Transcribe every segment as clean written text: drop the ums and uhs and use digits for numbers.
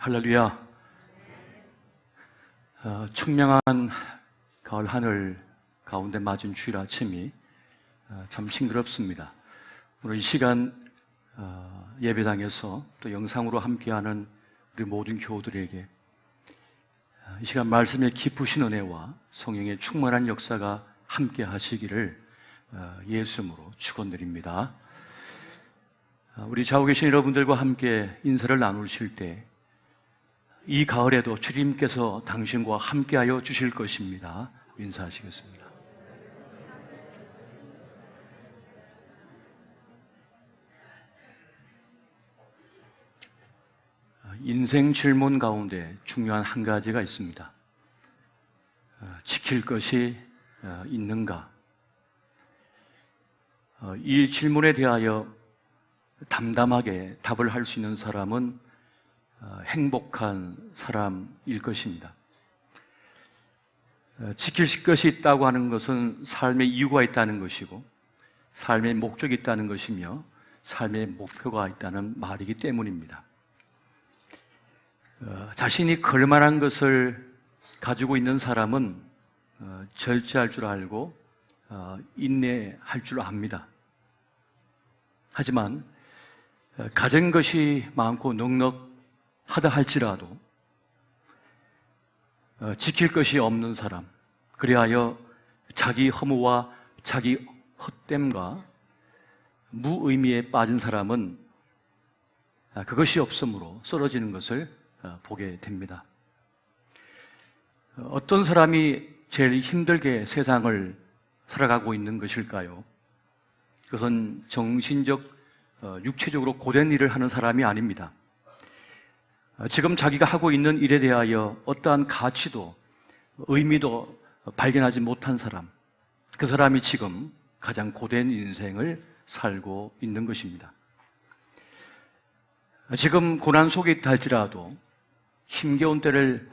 할렐루야. 청명한 가을 하늘 가운데 맞은 주일 아침이 참 싱그럽습니다. 오늘 이 시간 예배당에서 또 영상으로 함께하는 우리 모든 교우들에게 이 시간 말씀의 깊으신 은혜와 성령의 충만한 역사가 함께 하시기를 예수 이름으로 축원드립니다. 우리 좌우 계신 여러분들과 함께 인사를 나누실 때 이 가을에도 주님께서 당신과 함께하여 주실 것입니다. 인사하시겠습니다. 인생 질문 가운데 중요한 한 가지가 있습니다. 지킬 것이 있는가? 이 질문에 대하여 담담하게 답을 할 수 있는 사람은 행복한 사람일 것입니다. 지킬 것이 있다고 하는 것은 삶의 이유가 있다는 것이고 삶의 목적이 있다는 것이며 삶의 목표가 있다는 말이기 때문입니다. 자신이 걸만한 것을 가지고 있는 사람은 절제할 줄 알고 인내할 줄 압니다. 하지만 가진 것이 많고 넉넉하다 할지라도 지킬 것이 없는 사람, 그리하여 자기 허무와 자기 헛됨과 무의미에 빠진 사람은 그것이 없으므로 쓰러지는 것을 보게 됩니다. 어떤 사람이 제일 힘들게 세상을 살아가고 있는 것일까요? 그것은 정신적, 육체적으로 고된 일을 하는 사람이 아닙니다. 지금 자기가 하고 있는 일에 대하여 어떠한 가치도 의미도 발견하지 못한 사람, 그 사람이 지금 가장 고된 인생을 살고 있는 것입니다. 지금 고난 속에 있다 할지라도 힘겨운 때를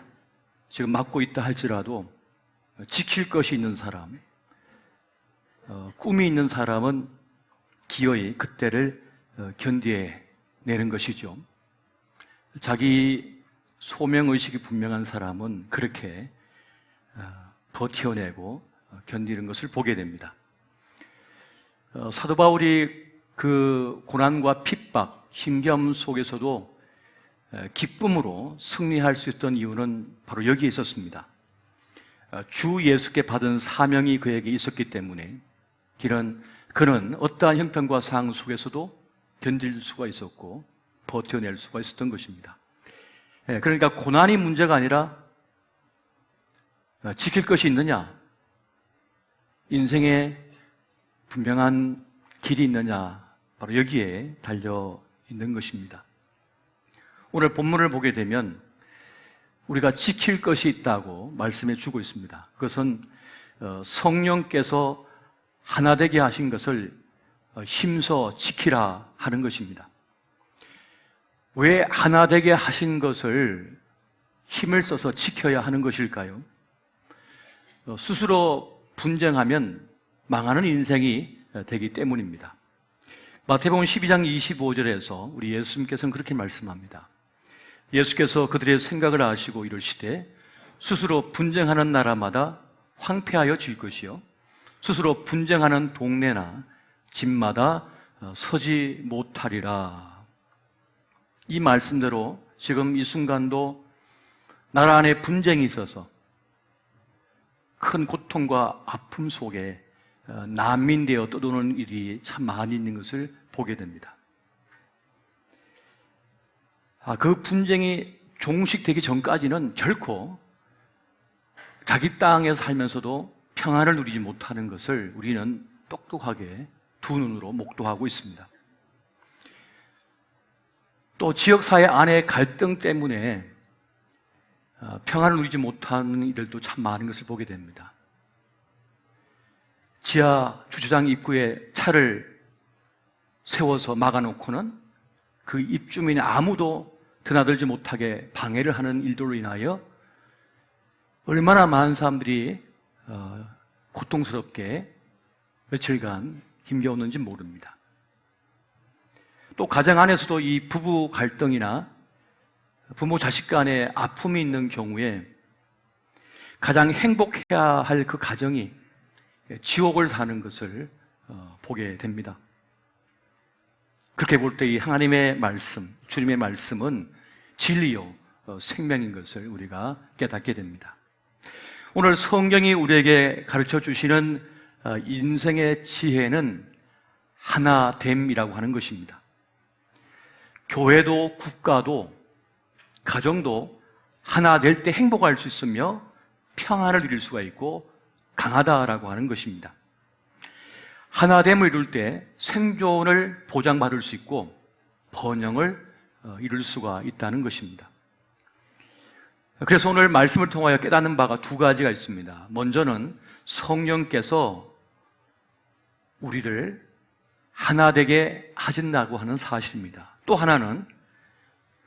지금 맞고 있다 할지라도 지킬 것이 있는 사람, 꿈이 있는 사람은 기어이 그때를 견뎌내는 것이죠. 자기 소명의식이 분명한 사람은 그렇게 버텨내고 견디는 것을 보게 됩니다. 사도 바울이 그 고난과 핍박, 힘겨움 속에서도 기쁨으로 승리할 수 있던 이유는 바로 여기에 있었습니다. 주 예수께 받은 사명이 그에게 있었기 때문에 그는 어떠한 형편과 상황 속에서도 견딜 수가 있었고 버텨낼 수가 있었던 것입니다. 그러니까 고난이 문제가 아니라 지킬 것이 있느냐, 인생에 분명한 길이 있느냐, 바로 여기에 달려 있는 것입니다. 오늘 본문을 보게 되면 우리가 지킬 것이 있다고 말씀해 주고 있습니다. 그것은 성령께서 하나 되게 하신 것을 힘써 지키라 하는 것입니다. 왜 하나 되게 하신 것을 힘을 써서 지켜야 하는 것일까요? 스스로 분쟁하면 망하는 인생이 되기 때문입니다. 마태복음 12장 25절에서 우리 예수님께서는 그렇게 말씀합니다. 예수께서 그들의 생각을 아시고 이르시되 스스로 분쟁하는 나라마다 황폐하여 질 것이요 스스로 분쟁하는 동네나 집마다 서지 못하리라. 이 말씀대로 지금 이 순간도 나라 안에 분쟁이 있어서 큰 고통과 아픔 속에 난민되어 떠도는 일이 참 많이 있는 것을 보게 됩니다. 그 분쟁이 종식되기 전까지는 결코 자기 땅에서 살면서도 평안을 누리지 못하는 것을 우리는 똑똑하게 두 눈으로 목도하고 있습니다. 또 지역사회 안의 갈등 때문에 평안을 누리지 못하는 이들도 참 많은 것을 보게 됩니다. 지하 주차장 입구에 차를 세워서 막아놓고는 그 입주민이 아무도 드나들지 못하게 방해를 하는 일들로 인하여 얼마나 많은 사람들이 고통스럽게 며칠간 힘겨웠는지 모릅니다. 또 가정 안에서도 이 부부 갈등이나 부모 자식 간에 아픔이 있는 경우에 가장 행복해야 할 그 가정이 지옥을 사는 것을 보게 됩니다. 그렇게 볼 때 이 하나님의 말씀, 주님의 말씀은 진리요 생명인 것을 우리가 깨닫게 됩니다. 오늘 성경이 우리에게 가르쳐 주시는 인생의 지혜는 하나됨이라고 하는 것입니다. 교회도 국가도 가정도 하나 될 때 행복할 수 있으며 평안을 이룰 수가 있고 강하다라고 하는 것입니다. 하나됨을 이룰 때 생존을 보장받을 수 있고 번영을 이룰 수가 있다는 것입니다. 그래서 오늘 말씀을 통하여 깨닫는 바가 두 가지가 있습니다. 먼저는 성령께서 우리를 하나 되게 하신다고 하는 사실입니다. 또 하나는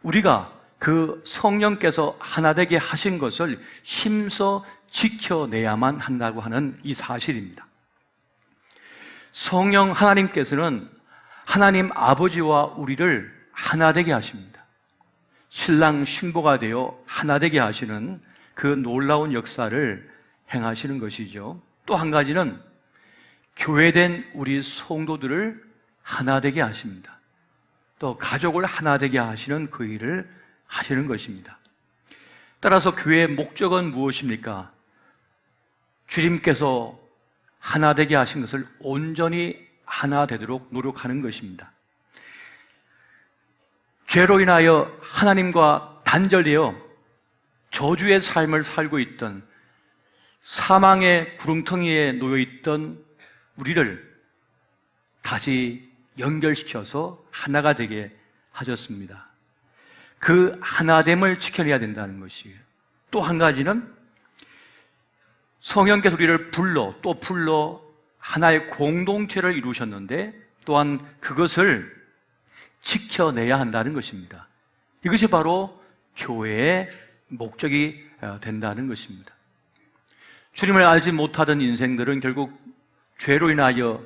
우리가 그 성령께서 하나 되게 하신 것을 힘써 지켜내야만 한다고 하는 이 사실입니다. 성령 하나님께서는 하나님 아버지와 우리를 하나 되게 하십니다. 신랑 신부가 되어 하나 되게 하시는 그 놀라운 역사를 행하시는 것이죠. 또 한 가지는 교회된 우리 성도들을 하나 되게 하십니다. 또 가족을 하나 되게 하시는 그 일을 하시는 것입니다. 따라서 교회의 목적은 무엇입니까? 주님께서 하나 되게 하신 것을 온전히 하나 되도록 노력하는 것입니다. 죄로 인하여 하나님과 단절되어 저주의 삶을 살고 있던, 사망의 구렁텅이에 놓여있던 우리를 다시 연결시켜서 하나가 되게 하셨습니다. 그 하나됨을 지켜내야 된다는 것이에요. 또 한 가지는 성령께서 우리를 또 불러 하나의 공동체를 이루셨는데 또한 그것을 지켜내야 한다는 것입니다. 이것이 바로 교회의 목적이 된다는 것입니다. 주님을 알지 못하던 인생들은 결국 죄로 인하여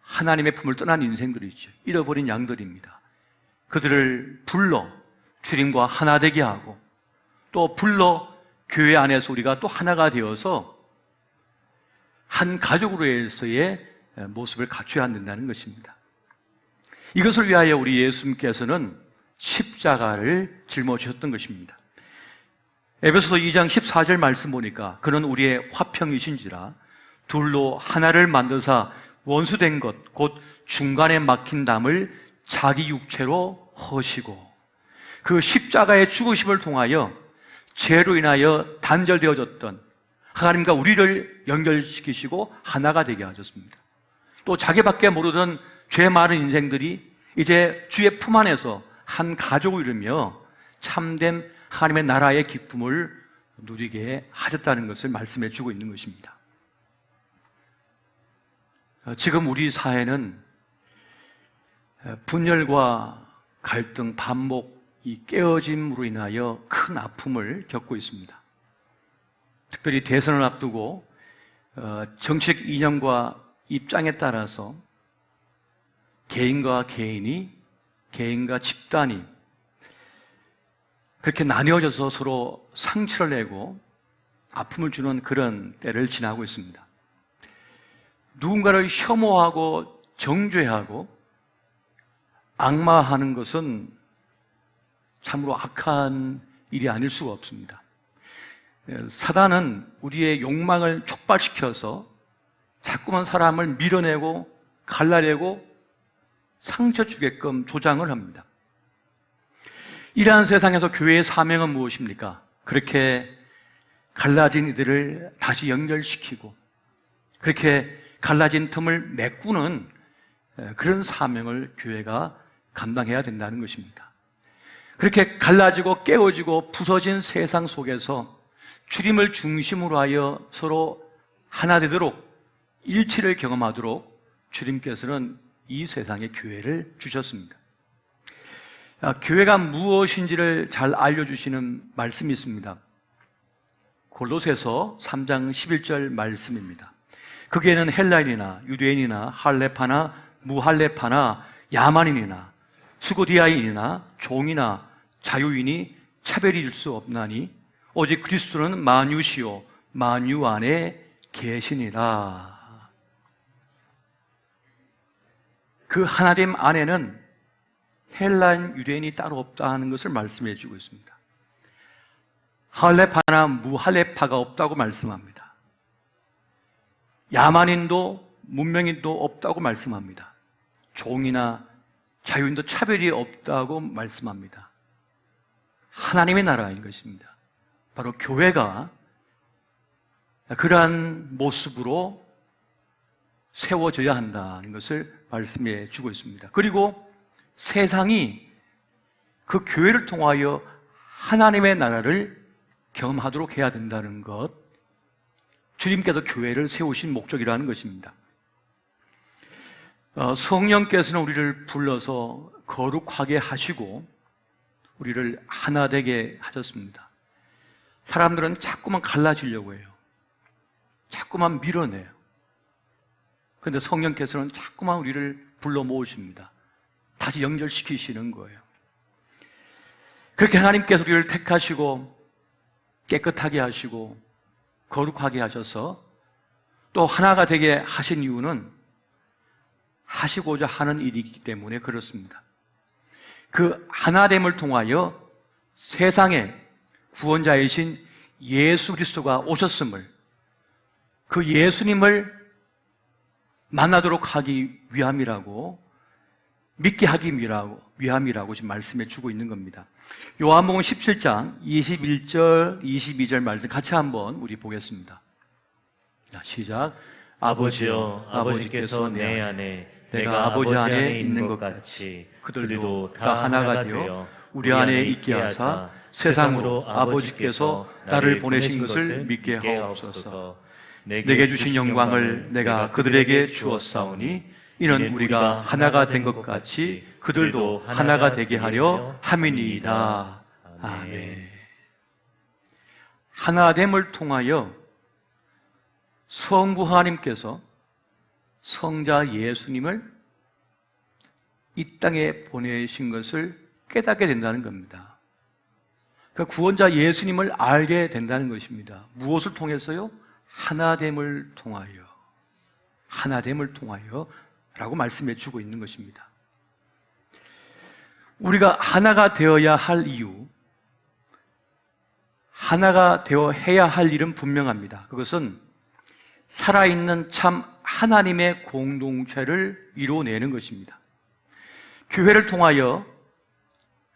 하나님의 품을 떠난 인생들이죠. 잃어버린 양들입니다. 그들을 불러 주님과 하나 되게 하고 또 불러 교회 안에서 우리가 또 하나가 되어서 한 가족으로서의 모습을 갖춰야 한다는 것입니다. 이것을 위하여 우리 예수님께서는 십자가를 짊어지셨던 것입니다. 에베소서 2장 14절 말씀 보니까 그는 우리의 화평이신지라 둘로 하나를 만드사 원수된 것 곧 중간에 막힌 담을 자기 육체로 허시고, 그 십자가의 죽으심을 통하여 죄로 인하여 단절되어졌던 하나님과 우리를 연결시키시고 하나가 되게 하셨습니다. 또 자기밖에 모르던 죄 많은 인생들이 이제 주의 품 안에서 한 가족을 이루며 참된 하나님의 나라의 기쁨을 누리게 하셨다는 것을 말씀해 주고 있는 것입니다. 지금 우리 사회는 분열과 갈등, 반목, 이 깨어짐으로 인하여 큰 아픔을 겪고 있습니다. 특별히 대선을 앞두고 정치적 이념과 입장에 따라서 개인과 개인이, 개인과 집단이 그렇게 나뉘어져서 서로 상처를 내고 아픔을 주는 그런 때를 지나고 있습니다. 누군가를 혐오하고 정죄하고 악마하는 것은 참으로 악한 일이 아닐 수가 없습니다. 사단은 우리의 욕망을 촉발시켜서 자꾸만 사람을 밀어내고 갈라내고 상처 주게끔 조장을 합니다. 이러한 세상에서 교회의 사명은 무엇입니까? 그렇게 갈라진 이들을 다시 연결시키고 그렇게 갈라진 틈을 메꾸는 그런 사명을 교회가 감당해야 된다는 것입니다. 그렇게 갈라지고 깨어지고 부서진 세상 속에서 주님을 중심으로 하여 서로 하나 되도록 일치를 경험하도록 주님께서는 이 세상에 교회를 주셨습니다. 교회가 무엇인지를 잘 알려주시는 말씀이 있습니다. 골로새서 3장 11절 말씀입니다. 거기에는 헬라인이나 유대인이나 할레파나 무할레파나 야만인이나 수고디아인이나 종이나 자유인이 차별이 일 수 없나니 오직 그리스도는 만유시요 만유 안에 계시니라. 그 하나님 안에는 헬라인 유대인이 따로 없다는 것을 말씀해 주고 있습니다. 할레파나 무할레파가 없다고 말씀합니다. 야만인도 문명인도 없다고 말씀합니다. 종이나 자유인도 차별이 없다고 말씀합니다. 하나님의 나라인 것입니다. 바로 교회가 그러한 모습으로 세워져야 한다는 것을 말씀해 주고 있습니다. 그리고 세상이 그 교회를 통하여 하나님의 나라를 경험하도록 해야 된다는 것, 주님께서 교회를 세우신 목적이라는 것입니다. 성령께서는 우리를 불러서 거룩하게 하시고 우리를 하나 되게 하셨습니다. 사람들은 자꾸만 갈라지려고 해요. 자꾸만 밀어내요. 그런데 성령께서는 자꾸만 우리를 불러 모으십니다. 다시 연결시키시는 거예요. 그렇게 하나님께서 우리를 택하시고 깨끗하게 하시고 거룩하게 하셔서 또 하나가 되게 하신 이유는 하시고자 하는 일이기 때문에 그렇습니다. 그 하나됨을 통하여 세상에 구원자이신 예수 그리스도가 오셨음을, 그 예수님을 만나도록 하기 위함이라고, 믿게 하기 위함이라고 지금 말씀해 주고 있는 겁니다. 요한복음 17장 21절 22절 말씀 같이 한번 우리 보겠습니다. 시작. 아버지여, 아버지께서 내 안에 내가 아버지 안에 있는 것 같이 그들도 다 하나가 되어 우리 안에 있게 하사 세상으로 아버지께서 나를 보내신 것을 믿게 하옵소서. 내게 주신 영광을 내가 그들에게 주었사오니 이는 우리가 하나가 된 것 같이 그들도 하나가 되게 하려 함이니이다. 아멘. 하나됨을 통하여 성부 하나님께서 성자 예수님을 이 땅에 보내신 것을 깨닫게 된다는 겁니다. 그러니까 구원자 예수님을 알게 된다는 것입니다. 무엇을 통해서요? 하나됨을 통하여. 하나됨을 통하여 라고 말씀해 주고 있는 것입니다. 우리가 하나가 되어야 할 이유, 하나가 되어 해야 할 일은 분명합니다. 그것은 살아있는 참 하나님의 공동체를 이루어내는 것입니다. 교회를 통하여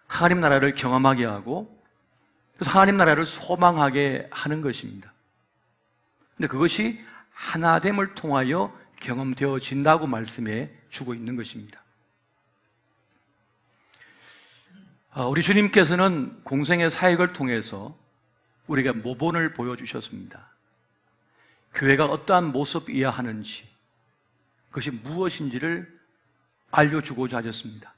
하나님 나라를 경험하게 하고 그래서 하나님 나라를 소망하게 하는 것입니다. 근데 그것이 하나됨을 통하여 경험되어진다고 말씀해 주고 있는 것입니다. 우리 주님께서는 공생의 사역을 통해서 우리가 모본을 보여주셨습니다. 교회가 어떠한 모습이어야 하는지, 그것이 무엇인지를 알려주고자 하셨습니다.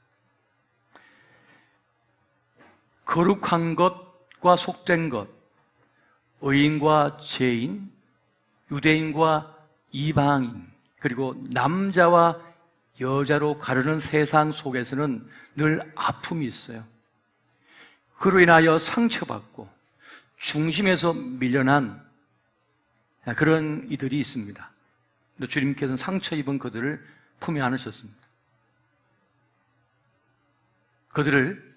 거룩한 것과 속된 것, 의인과 죄인, 유대인과 이방인, 그리고 남자와 여자로 가르는 세상 속에서는 늘 아픔이 있어요. 그로 인하여 상처받고 중심에서 밀려난 그런 이들이 있습니다. 근데 주님께서는 상처 입은 그들을 품에 안으셨습니다. 그들을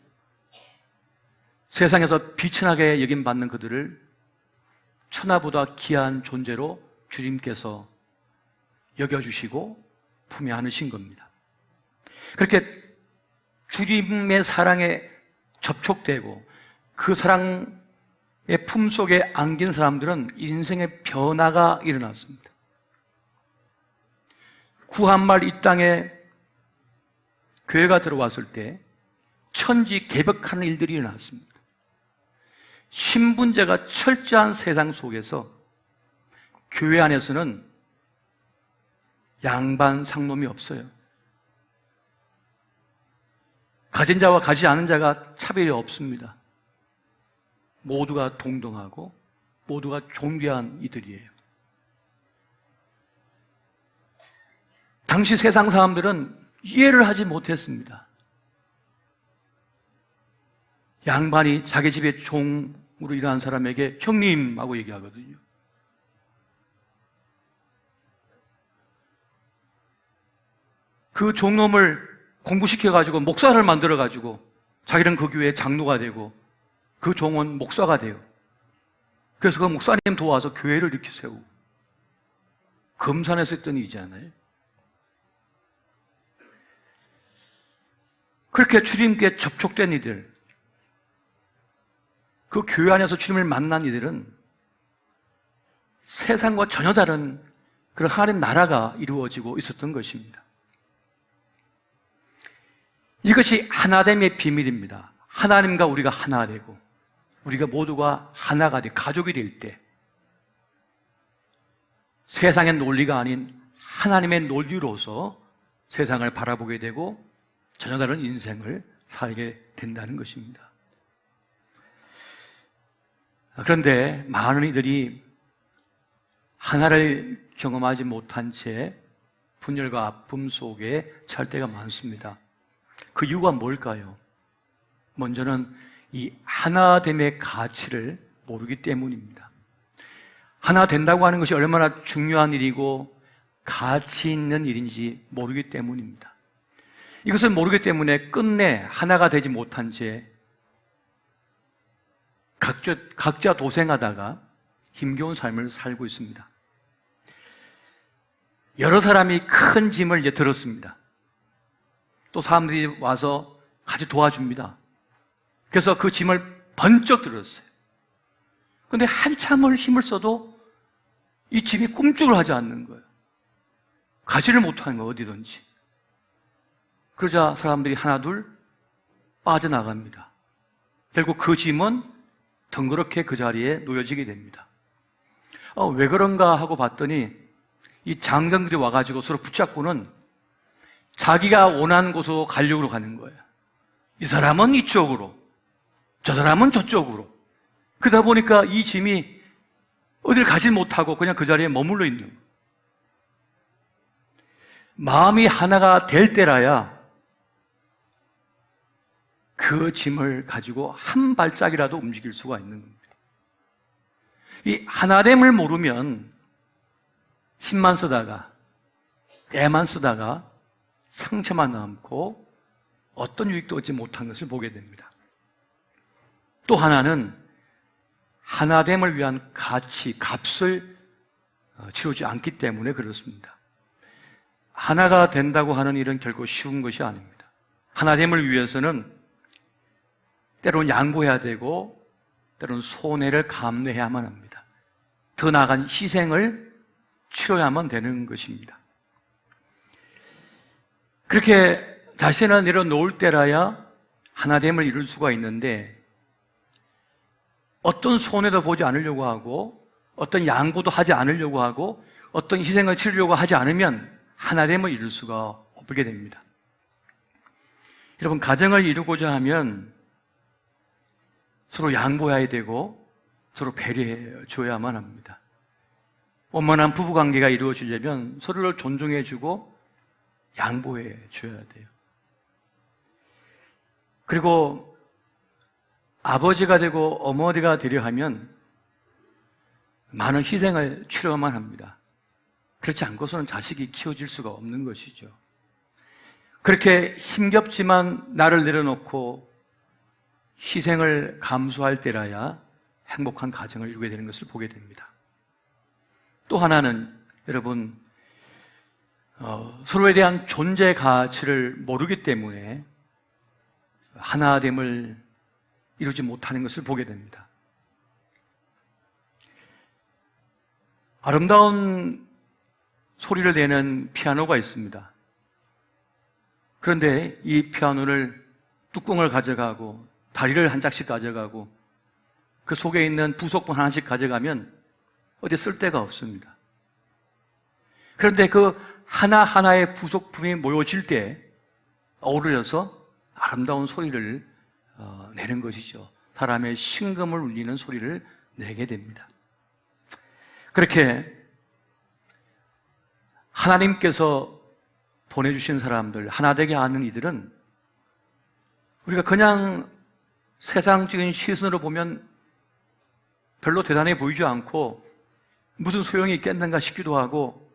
세상에서 비천하게 여김받는 그들을 천하보다 귀한 존재로 주님께서 여겨주시고 품에 안으신 겁니다. 그렇게 주님의 사랑에 접촉되고 그 사랑의 품속에 안긴 사람들은 인생의 변화가 일어났습니다. 구한말 이 땅에 교회가 들어왔을 때 천지 개벽하는 일들이 일어났습니다. 신분제가 철저한 세상 속에서 교회 안에서는 양반 상놈이 없어요. 가진 자와 가지 않은 자가 차별이 없습니다. 모두가 동등하고 모두가 존귀한 이들이에요. 당시 세상 사람들은 이해를 하지 못했습니다. 양반이 자기 집의 종으로 일하는 사람에게 형님하고 얘기하거든요. 그 종놈을 공부시켜가지고 목사를 만들어가지고 자기는 그 교회의 장로가 되고 그 종은 목사가 돼요. 그래서 그 목사님 도와서 교회를 일으켜 세우고 금산에서 했던 일이잖아요. 그렇게 주님께 접촉된 이들, 그 교회 안에서 주님을 만난 이들은 세상과 전혀 다른 그런 하나님 나라가 이루어지고 있었던 것입니다. 이것이 하나됨의 비밀입니다. 하나님과 우리가 하나 되고 우리가 모두가 하나가 돼 가족이 될 때 세상의 논리가 아닌 하나님의 논리로서 세상을 바라보게 되고 전혀 다른 인생을 살게 된다는 것입니다. 그런데 많은 이들이 하나를 경험하지 못한 채 분열과 아픔 속에 찰 때가 많습니다. 그 이유가 뭘까요? 먼저는 이 하나됨의 가치를 모르기 때문입니다. 하나 된다고 하는 것이 얼마나 중요한 일이고 가치 있는 일인지 모르기 때문입니다. 이것을 모르기 때문에 끝내 하나가 되지 못한 채 각자 도생하다가 힘겨운 삶을 살고 있습니다. 여러 사람이 큰 짐을 이제 들었습니다. 또 사람들이 와서 같이 도와줍니다. 그래서 그 짐을 번쩍 들었어요. 그런데 한참을 힘을 써도 이 짐이 꿈쩍을 하지 않는 거예요. 가지를 못하는 거예요, 어디든지. 그러자 사람들이 하나둘 빠져나갑니다. 결국 그 짐은 덩그렇게 그 자리에 놓여지게 됩니다. 왜 그런가 하고 봤더니 이 장정들이 와가지고 서로 붙잡고는 자기가 원하는 곳으로 가려고 가는 거예요. 이 사람은 이쪽으로, 저 사람은 저쪽으로. 그러다 보니까 이 짐이 어딜 가지 못하고 그냥 그 자리에 머물러 있는 거예요. 마음이 하나가 될 때라야 그 짐을 가지고 한 발짝이라도 움직일 수가 있는 겁니다. 이 하나됨을 모르면 힘만 쓰다가 애만 쓰다가 상처만 남고 어떤 유익도 얻지 못한 것을 보게 됩니다. 또 하나는 하나됨을 위한 가치, 값을 치르지 않기 때문에 그렇습니다. 하나가 된다고 하는 일은 결코 쉬운 것이 아닙니다. 하나됨을 위해서는 때로는 양보해야 되고 때로는 손해를 감내해야만 합니다. 더 나아간 희생을 치러야만 되는 것입니다. 그렇게 자신을 내려놓을 때라야 하나됨을 이룰 수가 있는데 어떤 손해도 보지 않으려고 하고 어떤 양보도 하지 않으려고 하고 어떤 희생을 치르려고 하지 않으면 하나됨을 이룰 수가 없게 됩니다. 여러분, 가정을 이루고자 하면 서로 양보해야 되고 서로 배려해 줘야만 합니다. 원만한 부부관계가 이루어지려면 서로를 존중해 주고 양보해 줘야 돼요. 그리고 아버지가 되고 어머니가 되려 하면 많은 희생을 치러야만 합니다. 그렇지 않고서는 자식이 키워질 수가 없는 것이죠. 그렇게 힘겹지만 나를 내려놓고 희생을 감수할 때라야 행복한 가정을 이루게 되는 것을 보게 됩니다. 또 하나는 여러분, 서로에 대한 존재 가치를 모르기 때문에 하나됨을 이루지 못하는 것을 보게 됩니다. 아름다운 소리를 내는 피아노가 있습니다. 그런데 이 피아노를 뚜껑을 가져가고 다리를 한 짝씩 가져가고 그 속에 있는 부속품 하나씩 가져가면 어디 쓸 데가 없습니다. 그런데 그 하나하나의 부속품이 모여질 때 어우러져서 아름다운 소리를 내는 것이죠. 사람의 심금을 울리는 소리를 내게 됩니다. 그렇게 하나님께서 보내주신 사람들, 하나 되게 하는 이들은 우리가 그냥 세상적인 시선으로 보면 별로 대단해 보이지 않고 무슨 소용이 있겠는가 싶기도 하고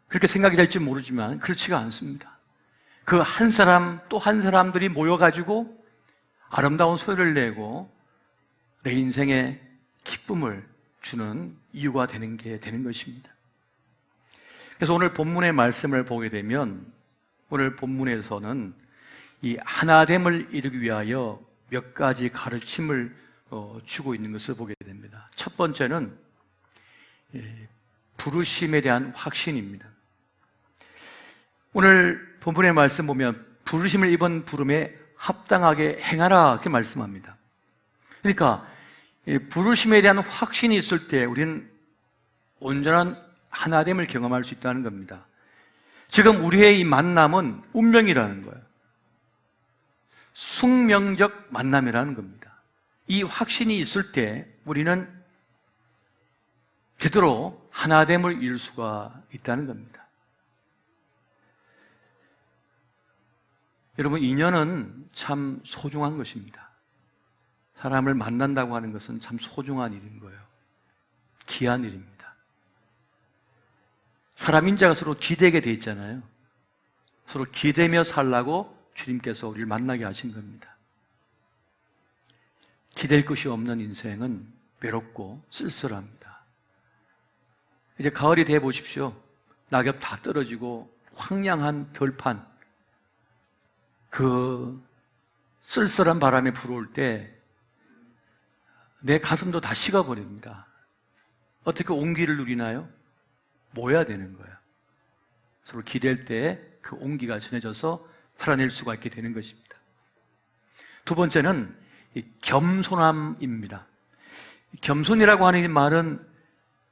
그렇게 생각이 될지 모르지만 그렇지가 않습니다. 그 한 사람 또 한 사람들이 모여가지고 아름다운 소리를 내고 내 인생에 기쁨을 주는 이유가 되는 것입니다. 그래서 오늘 본문의 말씀을 보게 되면 오늘 본문에서는 이 하나됨을 이루기 위하여 몇 가지 가르침을 주고 있는 것을 보게 됩니다. 첫 번째는 부르심에 대한 확신입니다. 오늘 본문의 말씀 보면 부르심을 입은 부름에 합당하게 행하라 이렇게 말씀합니다. 그러니까 부르심에 대한 확신이 있을 때 우리는 온전한 하나됨을 경험할 수 있다는 겁니다. 지금 우리의 이 만남은 운명이라는 거예요. 숙명적 만남이라는 겁니다. 이 확신이 있을 때 우리는 제대로 하나됨을 이룰 수가 있다는 겁니다. 여러분, 인연은 참 소중한 것입니다. 사람을 만난다고 하는 것은 참 소중한 일인 거예요. 귀한 일입니다. 사람 인자가 서로 기대게 돼 있잖아요. 서로 기대며 살라고 주님께서 우리를 만나게 하신 겁니다. 기댈 것이 없는 인생은 외롭고 쓸쓸합니다. 이제 가을이 돼 보십시오. 낙엽 다 떨어지고 황량한 들판, 그 쓸쓸한 바람에 불어올 때 내 가슴도 다 식어버립니다. 어떻게 온기를 누리나요? 모여야 되는 거예요. 서로 기댈 때 그 온기가 전해져서 살아낼 수가 있게 되는 것입니다. 두 번째는 이 겸손함입니다. 겸손이라고 하는 이 말은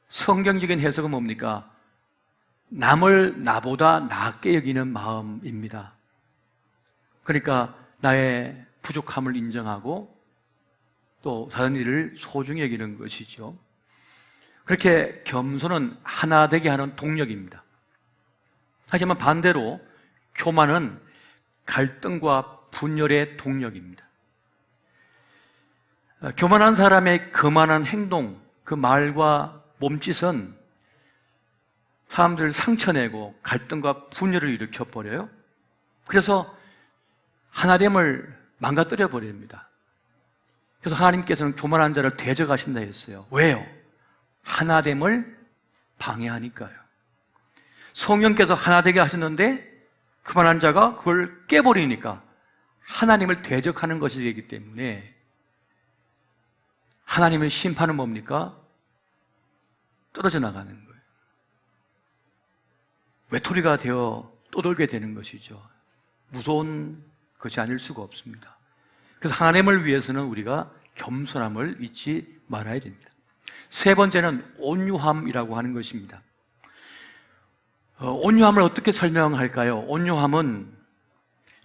성경적인 해석은 뭡니까? 남을 나보다 낫게 여기는 마음입니다. 그러니까 나의 부족함을 인정하고 또 다른 일을 소중히 여기는 것이죠. 그렇게 겸손은 하나 되게 하는 동력입니다. 하지만 반대로 교만은 갈등과 분열의 동력입니다. 교만한 사람의 거만한 행동, 그 말과 몸짓은 사람들을 상처내고 갈등과 분열을 일으켜버려요. 그래서 하나됨을 망가뜨려 버립니다. 그래서 하나님께서는 교만한 자를 대적하신다 했어요. 왜요? 하나됨을 방해하니까요. 성령께서 하나되게 하셨는데 교만한 자가 그걸 깨버리니까 하나님을 대적하는 것이 되기 때문에 하나님의 심판은 뭡니까? 떨어져 나가는 거예요. 외톨이가 되어 떠돌게 되는 것이죠. 무서운 것이 아닐 수가 없습니다. 그래서 하나님을 위해서는 우리가 겸손함을 잊지 말아야 됩니다. 세 번째는 온유함이라고 하는 것입니다. 온유함을 어떻게 설명할까요? 온유함은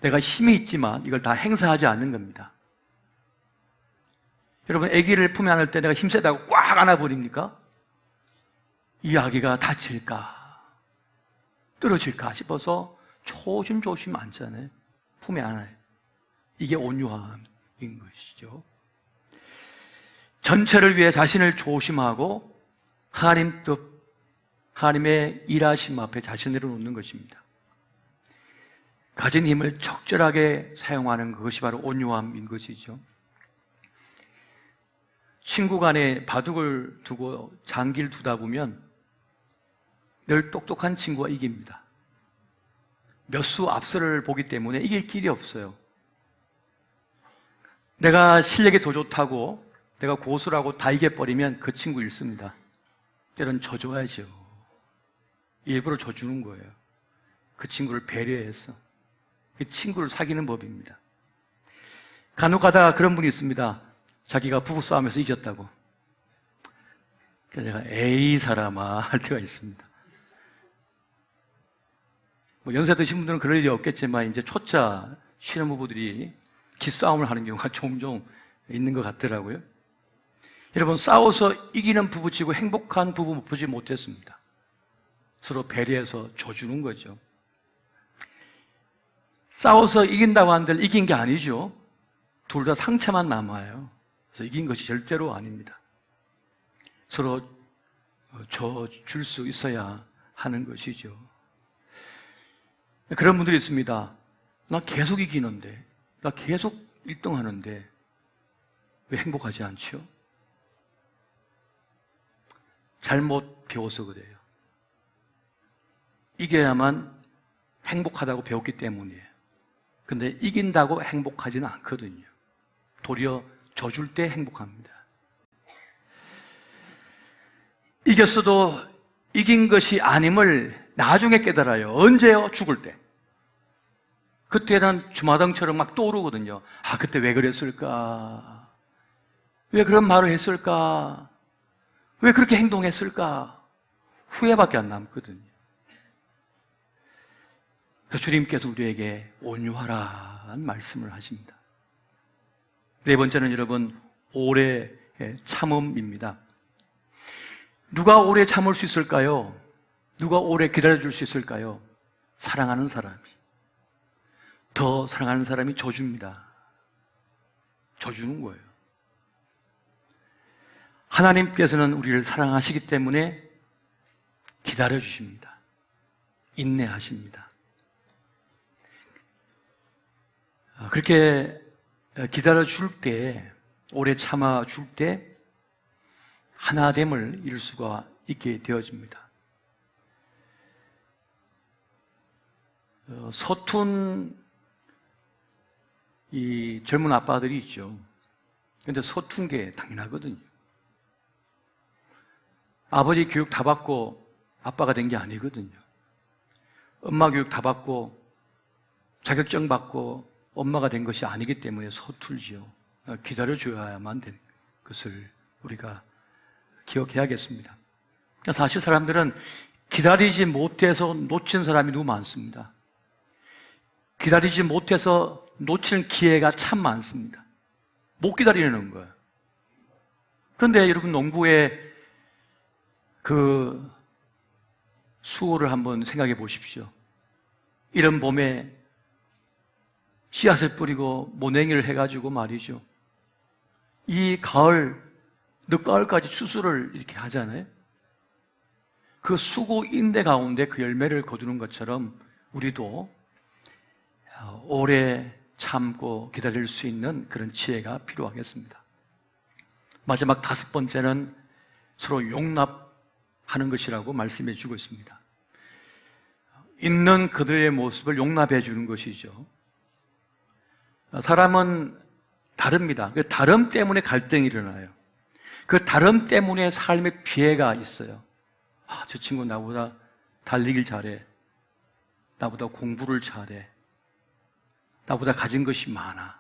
내가 힘이 있지만 이걸 다 행사하지 않는 겁니다. 여러분, 아기를 품에 안을 때 내가 힘세다고 꽉 안아버립니까? 이 아기가 다칠까, 떨어질까 싶어서 조심조심 안잖아요. 품에 안아요. 이게 온유함인 것이죠. 전체를 위해 자신을 조심하고 하나님 뜻, 하나님의 일하심 앞에 자신을 놓는 것입니다. 가진 힘을 적절하게 사용하는 그것이 바로 온유함인 것이죠. 친구 간에 바둑을 두고 장기를 두다 보면 늘 똑똑한 친구가 이깁니다. 몇 수 앞서를 보기 때문에 이길 길이 없어요. 내가 실력이 더 좋다고, 내가 고수라고 다 이겨버리면 그 친구 잃습니다. 때론 져줘야죠. 일부러 져주는 거예요. 그 친구를 배려해서. 그 친구를 사귀는 법입니다. 간혹 가다가 그런 분이 있습니다. 자기가 부부싸움에서 이겼다고. 그래서 제가 에이 사람아 할 때가 있습니다. 연세 드신 분들은 그럴 일이 없겠지만 이제 초짜 신혼부부들이 기싸움을 하는 경우가 종종 있는 것 같더라고요. 여러분, 싸워서 이기는 부부치고 행복한 부부 보지 못했습니다. 서로 배려해서 줘주는 거죠. 싸워서 이긴다고 한들 이긴 게 아니죠. 둘 다 상처만 남아요. 그래서 이긴 것이 절대로 아닙니다. 서로 줄 수 있어야 하는 것이죠. 그런 분들이 있습니다. 나 계속 이기는데, 나 계속 1등 하는데 왜 행복하지 않죠? 잘못 배워서 그래요. 이겨야만 행복하다고 배웠기 때문이에요. 근데 이긴다고 행복하지는 않거든요. 도리어 져줄 때 행복합니다. 이겼어도 이긴 것이 아님을 나중에 깨달아요. 언제요? 죽을 때. 그때는 주마등처럼 막 떠오르거든요. 아, 그때 왜 그랬을까? 왜 그런 말을 했을까? 왜 그렇게 행동했을까? 후회밖에 안 남거든요. 그래서 주님께서 우리에게 온유하라는 말씀을 하십니다. 네 번째는 여러분, 오래 참음입니다. 누가 오래 참을 수 있을까요? 누가 오래 기다려줄 수 있을까요? 사랑하는 사람이. 더 사랑하는 사람이 져줍니다. 져주는 거예요. 하나님께서는 우리를 사랑하시기 때문에 기다려주십니다. 인내하십니다. 그렇게 기다려줄 때, 오래 참아줄 때 하나됨을 이룰 수가 있게 되어집니다. 서툰 이 젊은 아빠들이 있죠. 그런데 서툰 게 당연하거든요. 아버지 교육 다 받고 아빠가 된 게 아니거든요. 엄마 교육 다 받고 자격증 받고 엄마가 된 것이 아니기 때문에 서툴지요. 기다려줘야만 되는 것을 우리가 기억해야겠습니다. 사실 사람들은 기다리지 못해서 놓친 사람이 너무 많습니다. 기다리지 못해서 놓칠 기회가 참 많습니다. 못 기다리는 거예요. 그런데 여러분, 농부의 그 수고를 한번 생각해 보십시오. 이런 봄에 씨앗을 뿌리고 모냉이를 해가지고 말이죠. 이 가을, 늦가을까지 추수를 이렇게 하잖아요. 그 수고 인내 가운데 그 열매를 거두는 것처럼 우리도 오래 참고 기다릴 수 있는 그런 지혜가 필요하겠습니다. 마지막 5번째는 서로 용납하는 것이라고 말씀해 주고 있습니다. 있는 그들의 모습을 용납해 주는 것이죠. 사람은 다릅니다. 그 다름 때문에 갈등이 일어나요. 그 다름 때문에 삶의 피해가 있어요. 아, 저 친구 나보다 달리길 잘해. 나보다 공부를 잘해. 나보다 가진 것이 많아.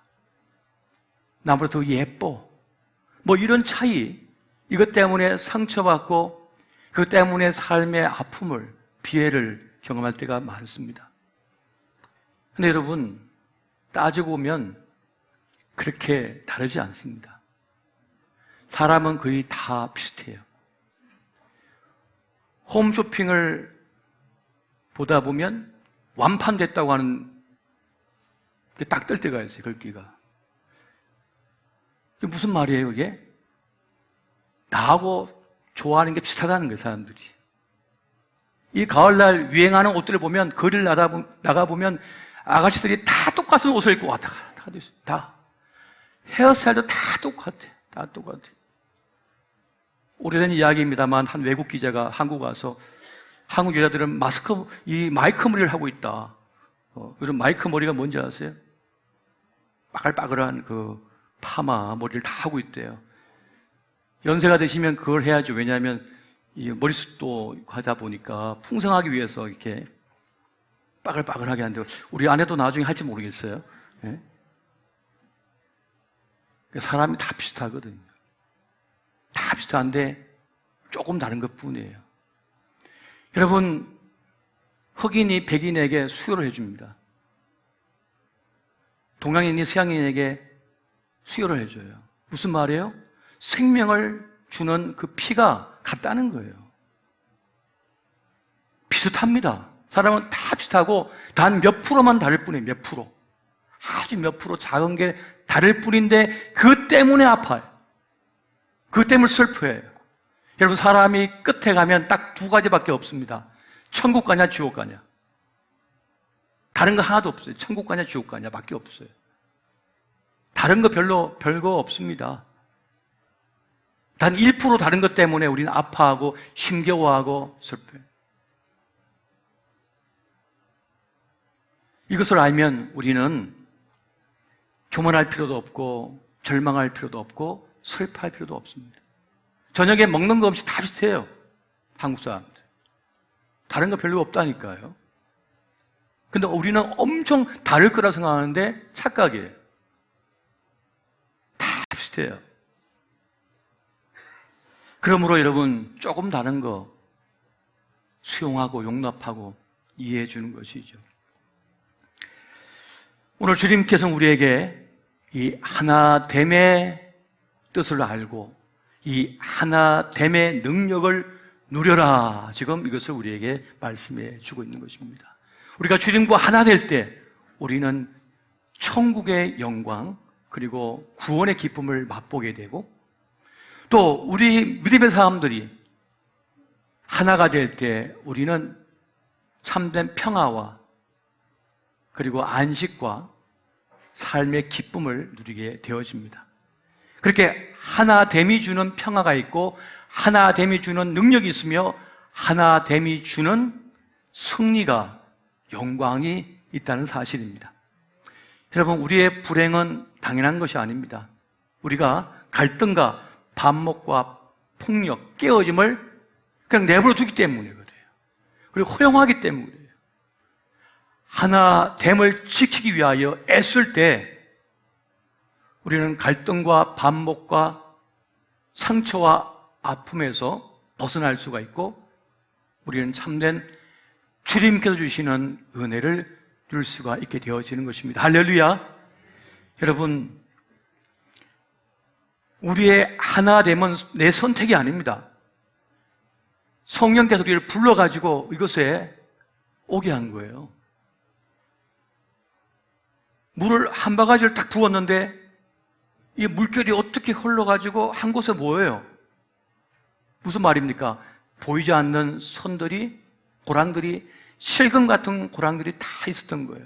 나보다 더 예뻐. 뭐 이런 차이, 이것 때문에 상처받고 그것 때문에 삶의 아픔을, 피해를 경험할 때가 많습니다. 근데 여러분, 따지고 보면 그렇게 다르지 않습니다. 사람은 거의 다 비슷해요. 홈쇼핑을 보다 보면 완판됐다고 하는 게 딱 뜰 때가 있어요, 글귀가. 이게 무슨 말이에요, 이게? 나하고 좋아하는 게 비슷하다는 거예요, 사람들이. 이 가을날 유행하는 옷들을 보면, 거리를 나가보면 아가씨들이 다 똑같은 옷을 입고 왔다 갔다 다. 헤어스타일도 다 똑같아. 다 똑같아. 오래된 이야기입니다만 한 외국 기자가 한국 와서 한국 여자들은 이 마이크 머리를 하고 있다. 요즘 마이크 머리가 뭔지 아세요? 빠글빠글한 그 파마 머리를 다 하고 있대요. 연세가 되시면 그걸 해야죠. 왜냐하면 이 머리숱도 하다 보니까 풍성하기 위해서 이렇게 빠글빠글하게 하는데 우리 아내도 나중에 할지 모르겠어요. 네? 사람이 다 비슷하거든요. 다 비슷한데 조금 다른 것 뿐이에요. 여러분, 흑인이 백인에게 수혈을 해줍니다. 동양인이 서양인에게 수혈을 해줘요. 무슨 말이에요? 생명을 주는 그 피가 같다는 거예요. 비슷합니다. 사람은 다 비슷하고 단 몇 프로만 다를 뿐이에요. 몇 프로. 아주 몇 프로 작은 게 다를 뿐인데 그 때문에 아파요. 그 때문에 슬퍼해요. 여러분, 사람이 끝에 가면 딱 두 가지밖에 없습니다. 천국 가냐 지옥 가냐. 다른 거 하나도 없어요. 천국 가냐 지옥 가냐 밖에 없어요. 다른 거 별거 없습니다. 단 1% 다른 것 때문에 우리는 아파하고 힘겨워하고 슬퍼요. 이것을 알면 우리는 교만할 필요도 없고 절망할 필요도 없고 슬퍼할 필요도 없습니다. 저녁에 먹는 거 없이 다 비슷해요. 한국 사람들. 다른 거 별로 없다니까요. 근데 우리는 엄청 다를 거라 생각하는데 착각이에요. 다 비슷해요. 그러므로 여러분, 조금 다른 거 수용하고 용납하고 이해해 주는 것이죠. 오늘 주님께서는 우리에게 이 하나됨의 뜻을 알고 이 하나됨의 능력을 누려라, 지금 이것을 우리에게 말씀해 주고 있는 것입니다. 우리가 주님과 하나 될 때 우리는 천국의 영광 그리고 구원의 기쁨을 맛보게 되고, 또 우리 믿음의 사람들이 하나가 될 때 우리는 참된 평화와 그리고 안식과 삶의 기쁨을 누리게 되어집니다. 그렇게 하나됨이 주는 평화가 있고 하나됨이 주는 능력이 있으며 하나됨이 주는 승리가, 영광이 있다는 사실입니다. 여러분, 우리의 불행은 당연한 것이 아닙니다. 우리가 갈등과 반목과 폭력, 깨어짐을 그냥 내버려 두기 때문에 그래요. 그리고 허용하기 때문에 그래요. 하나됨을 지키기 위하여 애쓸 때 우리는 갈등과 반목과 상처와 아픔에서 벗어날 수가 있고, 우리는 참된 주님께서 주시는 은혜를 누릴 수가 있게 되어지는 것입니다. 할렐루야. 여러분, 우리의 하나됨은 내 선택이 아닙니다. 성령께서 우리를 불러가지고 이것에 오게 한 거예요. 물을 한 바가지를 딱 부었는데 이 물결이 어떻게 흘러가지고 한 곳에 모여요. 무슨 말입니까? 보이지 않는 선들이, 고랑들이, 실금 같은 고랑들이 다 있었던 거예요.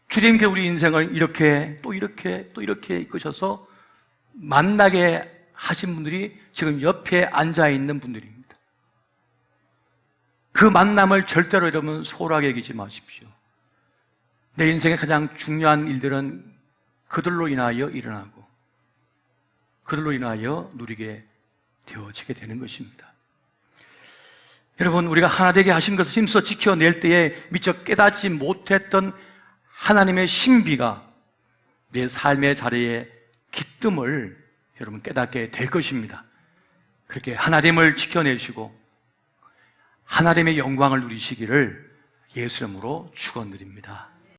주님께 우리 인생을 이렇게 또 이렇게 또 이렇게 이끄셔서 만나게 하신 분들이 지금 옆에 앉아있는 분들입니다. 그 만남을 절대로 여러분 소홀하게 여기지 마십시오. 내 인생의 가장 중요한 일들은 그들로 인하여 일어나고 그들로 인하여 누리게 되어지게 되는 것입니다. 여러분, 우리가 하나 되게 하신 것을 힘써 지켜낼 때에 미처 깨닫지 못했던 하나님의 신비가 내 삶의 자리에 깃듦을 여러분 깨닫게 될 것입니다. 그렇게 하나됨을 지켜내시고 하나됨의 영광을 누리시기를 예수 이름으로 축원드립니다.